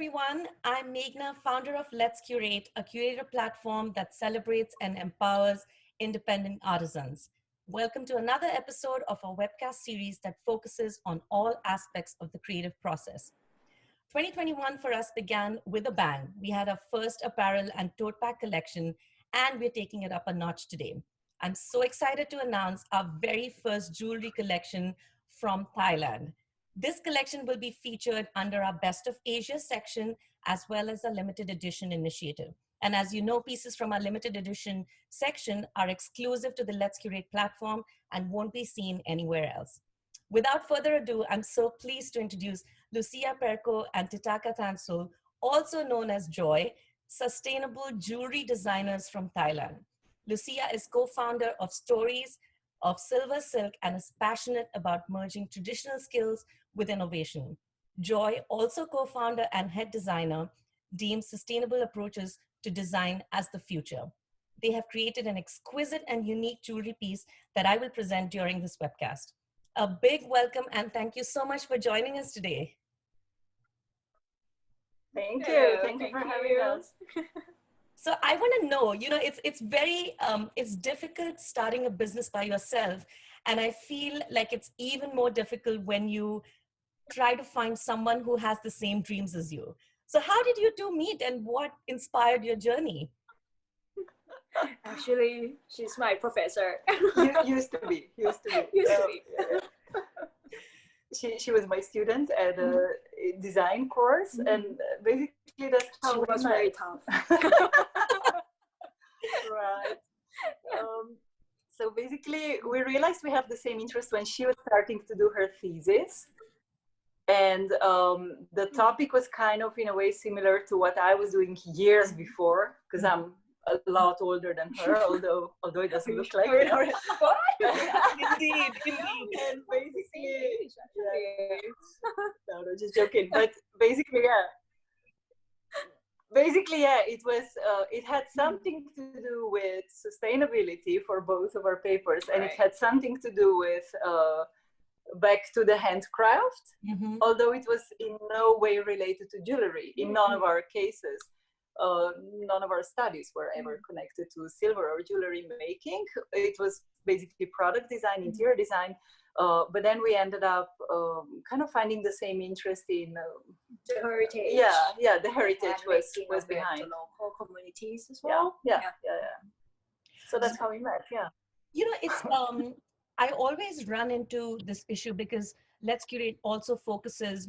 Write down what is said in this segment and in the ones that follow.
everyone. I'm Meghna, founder of Let's Curate, a curator platform that celebrates and empowers independent artisans. Welcome to another episode of our webcast series that focuses on all aspects of the creative process. 2021 for us began with a bang. We had our first apparel and tote bag collection, and we're taking it up a notch today. I'm so excited to announce our very first jewelry collection from Thailand. This collection will be featured under our Best of Asia section as well as a limited edition initiative. And as you know, pieces from our limited edition section are exclusive to the Let's Curate platform and won't be seen anywhere else. Without further ado, I'm so pleased to introduce Lucija Perko and Titaka Tansul, also known as Joy, sustainable jewelry designers from Thailand. Lucija is co-founder of Stories of Silver Silk and is passionate about merging traditional skills with innovation. Joy, also co-founder and head designer, deems sustainable approaches to design as the future. They have created an exquisite and unique jewelry piece that I will present during this webcast. A big welcome and thank you so much for joining us today. Thank you. Thank you for having us. So I want to know, it's difficult starting a business by yourself. And I feel like it's even more difficult when you try to find someone who has the same dreams as you. So how did you two meet and what inspired your journey? Actually, she's my professor. Used to be. Yeah. She was my student at a design course, and basically that's how she was very tough. Right. So basically, we realized we have the same interest when she was starting to do her thesis. And the topic was kind of, in a way, similar to what I was doing years before, because I'm a lot older than her, although it doesn't look like it. Indeed. And basically, no, just joking. But basically, it was. It had something to do with sustainability for both of our papers, and it had something to do with back to the handcraft, although it was in no way related to jewelry. In none of our cases, none of our studies were ever connected to silver or jewelry making. It was basically product design, interior design. But then we ended up kind of finding the same interest in the heritage. Yeah, the heritage was behind the local communities as well. Yeah. So that's how we met. Yeah. You know, it's I always run into this issue because Let's Curate also focuses,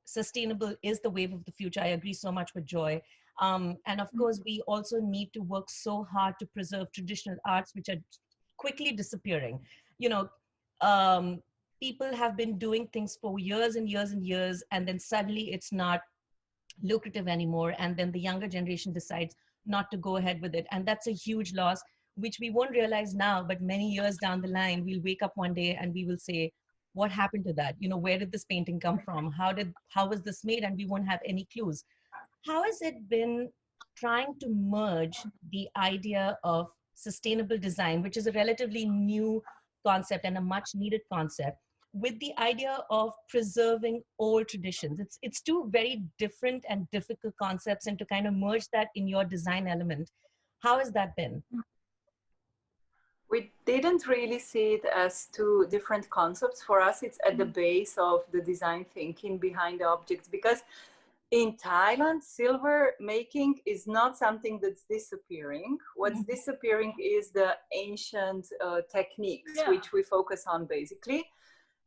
sustainable is the wave of the future. I agree so much with Joy. And of course, we also need to work so hard to preserve traditional arts, which are quickly disappearing. People have been doing things for years and years and years, and then suddenly it's not lucrative anymore. And then the younger generation decides not to go ahead with it. And that's a huge loss, which we won't realize now, but many years down the line, we'll wake up one day and we will say, what happened to that? Where did this painting come from? How was this made? And we won't have any clues. How has it been trying to merge the idea of sustainable design, which is a relatively new concept and a much needed concept, with the idea of preserving old traditions? It's two very different and difficult concepts, and to kind of merge that in your design element, how has that been? We didn't really see it as two different concepts. For us, it's at the base of the design thinking behind the objects, because in Thailand, silver making is not something that's disappearing. What's disappearing is the ancient techniques, which we focus on basically.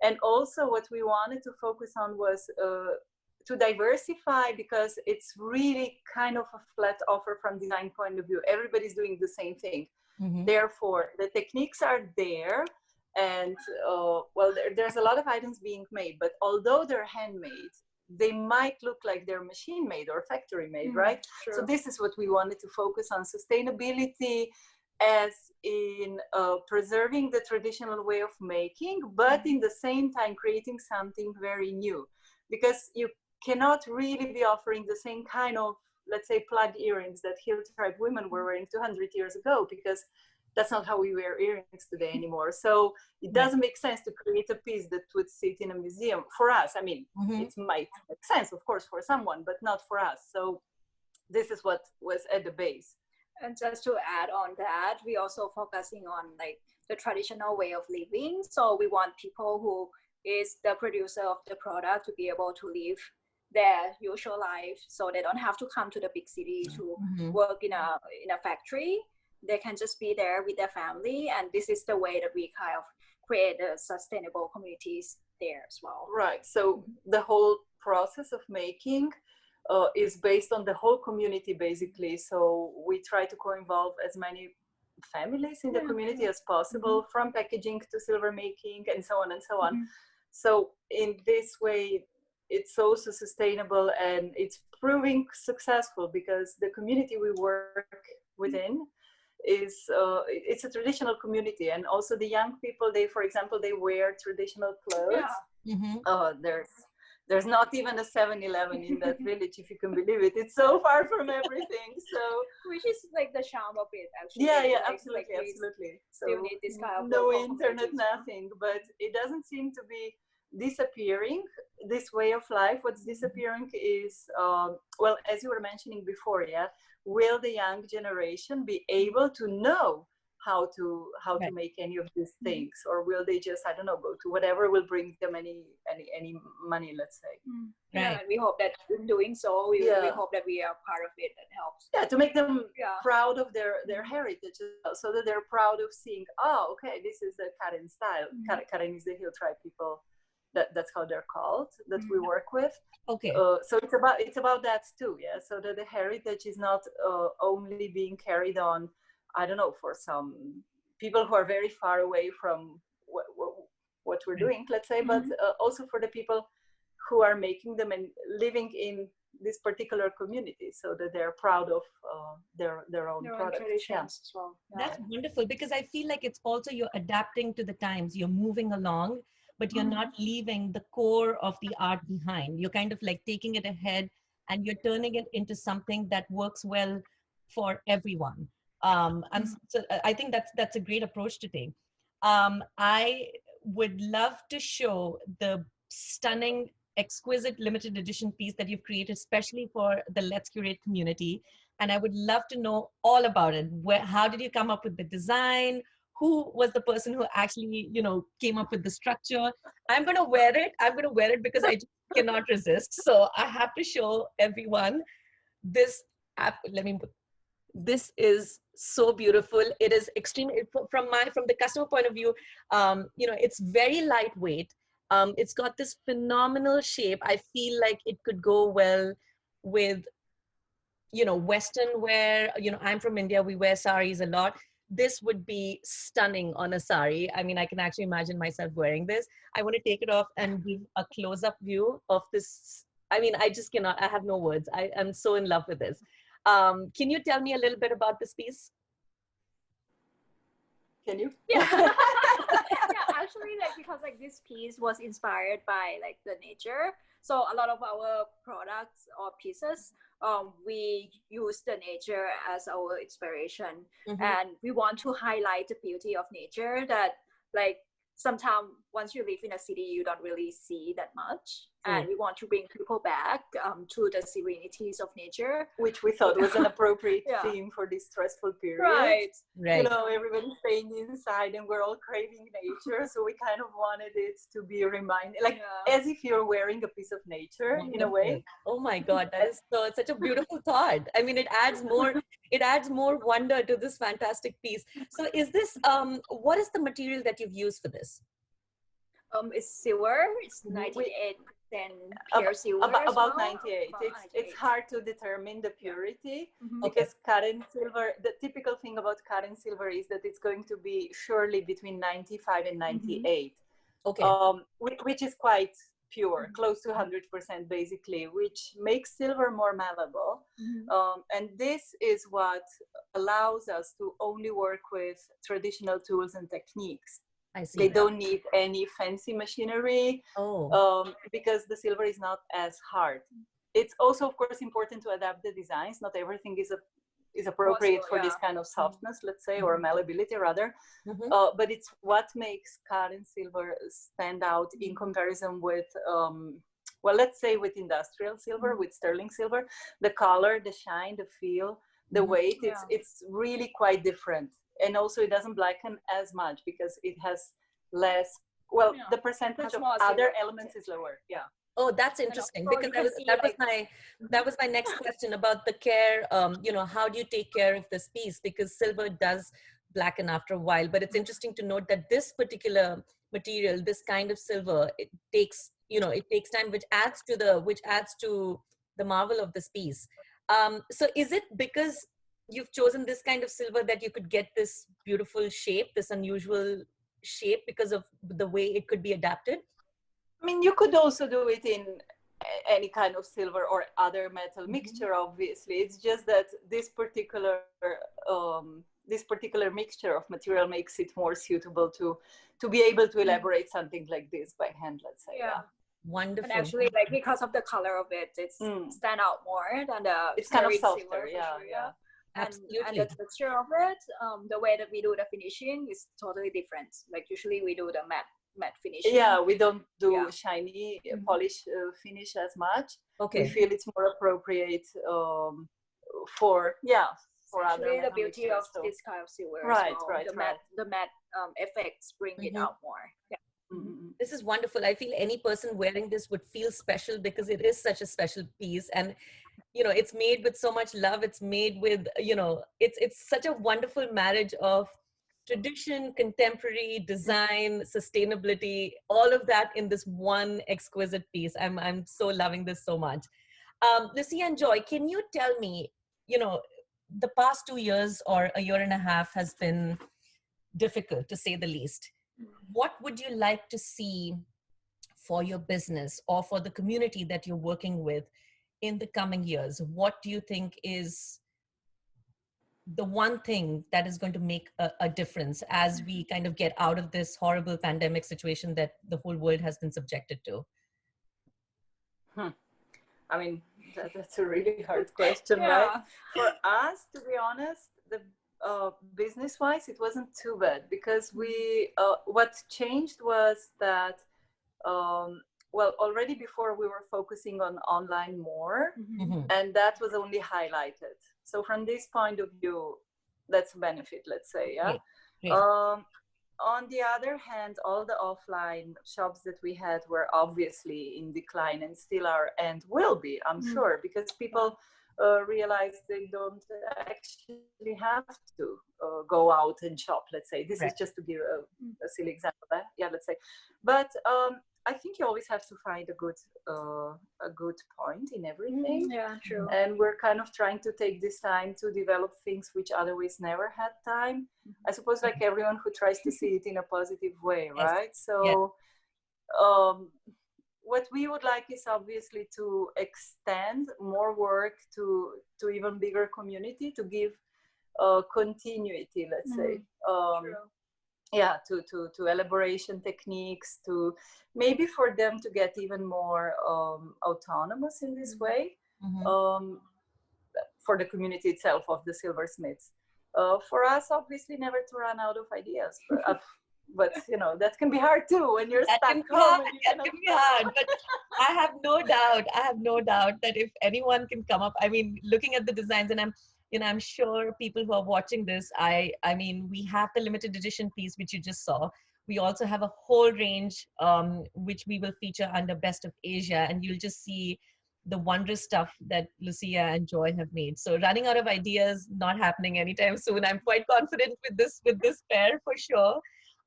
And also what we wanted to focus on was to diversify, because it's really kind of a flat offer from design point of view. Everybody's doing the same thing. Therefore, the techniques are there, and there's a lot of items being made, but although they're handmade, they might look like they're machine made or factory made, right? True. So this is what we wanted to focus on: sustainability, as in preserving the traditional way of making, but in the same time creating something very new, because you cannot really be offering the same kind of, let's say, plug earrings that Hill tribe women were wearing 200 years ago, because that's not how we wear earrings today anymore. So it doesn't make sense to create a piece that would sit in a museum for us. I mean, it might make sense, of course, for someone, but not for us. So this is what was at the base. And just to add on that, we also focusing on like the traditional way of living. So we want people who is the producer of the product to be able to live their usual life, so they don't have to come to the big city to work in a factory. They can just be there with their family, and this is the way that we kind of create the sustainable communities there as well. Right. So the whole process of making is based on the whole community, basically. So we try to co-involve as many families in the community as possible, from packaging to silver making and so on and so on. So in this way, it's also sustainable, and it's proving successful because the community we work within is it's a traditional community, and also the young people, they, for example, they wear traditional clothes. There's not even a 7-Eleven in that village, if you can believe it. It's so far from everything. So which is like the charm of it, actually. Yeah, like, absolutely, absolutely. So need this kind of no internet, nothing, but it doesn't seem to be disappearing, this way of life. What's disappearing is, well, as you were mentioning before, will the young generation be able to know how to make any of these things, or will they just, I don't know, go to whatever will bring them any money, let's say. Yeah, and we hope that in doing so, we hope that we are part of it, that helps. To make them proud of their heritage, so that they're proud of seeing, oh, okay, this is the Karen style. Karen is the Hill tribe people. That's how they're called, that we work with. Okay. So it's about that too, so that the heritage is not only being carried on, I don't know, for some people who are very far away from what we're doing, let's say, but also for the people who are making them and living in this particular community, so that they're proud of their own products. Traditions as well. That's wonderful, because I feel like it's also, you're adapting to the times, you're moving along, but you're not leaving the core of the art behind. You're kind of like taking it ahead, and you're turning it into something that works well for everyone. And so I think that's a great approach to take. I would love to show the stunning, exquisite limited edition piece that you've created, especially for the Let's Curate community. And I would love to know all about it. How did you come up with the design? Who was the person who actually, came up with the structure? I'm going to wear it. I'm going to wear it because I just cannot resist. So I have to show everyone this app. This is so beautiful. It is extremely, from the customer point of view, it's very lightweight. It's got this phenomenal shape. I feel like it could go well with, Western wear. I'm from India. We wear saris a lot. This would be stunning on a sari. I mean, I can actually imagine myself wearing this. I want to take it off and give a close-up view of this. I mean, I just cannot, I have no words. I am so in love with this. Can you tell me a little bit about this piece? Can you? Yeah. Actually, because this piece was inspired by the nature. So a lot of our products or pieces, we use the nature as our inspiration, and we want to highlight the beauty of nature that sometimes once you live in a city, you don't really see that much. And we want to bring people back to the serenities of nature. Which we thought was an appropriate theme for this stressful period. Right. Everybody's staying inside and we're all craving nature. So we kind of wanted it to be a reminder, as if you're wearing a piece of nature in a way. Oh my God, that is such a beautiful thought. I mean, it adds more wonder to this fantastic piece. So is this, what is the material that you've used for this? It's silver. It's 98% pure silver. About 98. It's hard to determine the purity because Karen silver, the typical thing about Karen silver is that it's going to be surely between 95 and 98. Which is quite pure, close to 100% basically, which makes silver more malleable. And this is what allows us to only work with traditional tools and techniques. I see. They don't need any fancy machinery because the silver is not as hard. It's also, of course, important to adapt the designs. Not everything is is appropriate for yeah. this kind of softness, let's say, or malleability rather. But it's what makes current silver stand out in comparison with, well, let's say with industrial silver, with sterling silver. The color, the shine, the feel, the weight, it's really quite different. And also it doesn't blacken as much because it has less, well, the percentage of other elements is lower. Yeah. Oh, that's interesting, because that was my next question about the care. You know, how do you take care of this piece? Because silver does blacken after a while, but it's interesting to note that this particular material, this kind of silver, it takes, you know, it takes time, which adds to the marvel of this piece. So is it because you've chosen this kind of silver that you could get this beautiful shape, this unusual shape, because of the way it could be adapted? I mean, you could also do it in any kind of silver or other metal mixture, obviously. It's just that this particular mixture of material makes it more suitable to be able to elaborate something like this by hand, let's say. Yeah. Wonderful. And actually, like, because of the color of it, it's stand out more than the it's kind of silver, softer. Yeah. Absolutely. And the texture of it, the way that we do the finishing is totally different. Like, usually we do the matte finishing. Yeah, we don't do shiny polish finish as much. Okay. We feel it's more appropriate for actually other the beauty of this kind of silver. Right. The matte effects bring it out more. Yeah. This is wonderful. I feel any person wearing this would feel special, because it is such a special piece. And you know, it's made with so much love. It's made with, you know, it's such a wonderful marriage of tradition, contemporary design, sustainability, all of that in this one exquisite piece. I'm so loving this so much. Lucia and Joy, can you tell me, you know, the past 2 years or a year and a half has been difficult, to say the least. What would you like to see for your business or for the community that you're working with in the coming years? What do you think is the one thing that is going to make a difference as we kind of get out of this horrible pandemic situation that the whole world has been subjected to? I mean, that's a really hard question, right? For us, to be honest, the business-wise, it wasn't too bad, because we what changed was that well, already before we were focusing on online more, and that was only highlighted. So from this point of view, that's a benefit, let's say. On the other hand, all the offline shops that we had were obviously in decline, and still are, and will be, I'm sure, because people realize they don't actually have to go out and shop, let's say. This is just to give a silly example. Let's say. But I think you always have to find a good point in everything. Yeah, true. And we're kind of trying to take this time to develop things which otherwise never had time. I suppose, like everyone who tries to see it in a positive way, right? So what we would like is obviously to extend more work to even bigger community, to give continuity, let's say. To elaboration techniques, to maybe for them to get even more autonomous in this way, for the community itself of the silversmiths. For us, obviously, never to run out of ideas, but you know, that can be hard too when you're stuck home. That can be hard, but I have no doubt that if anyone can come up, I mean, looking at the designs, and I'm sure people who are watching this, I mean, we have the limited edition piece, which you just saw. We also have a whole range, which we will feature under Best of Asia, and you'll just see the wondrous stuff that Lucia and Joy have made. So running out of ideas, not happening anytime soon. I'm quite confident with this pair for sure.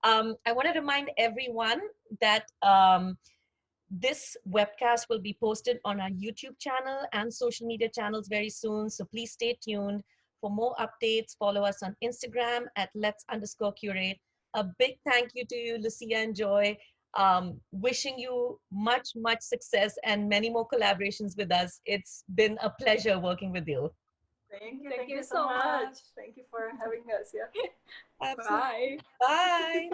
I want to remind everyone that this webcast will be posted on our YouTube channel and social media channels very soon. So please stay tuned for more updates. Follow us on Instagram at @let's_curate. A big thank you to you, Lucia and Joy. Wishing you much success and many more collaborations with us. It's been a pleasure working with you. Thank you so much. Thank you for having us. Bye. Bye.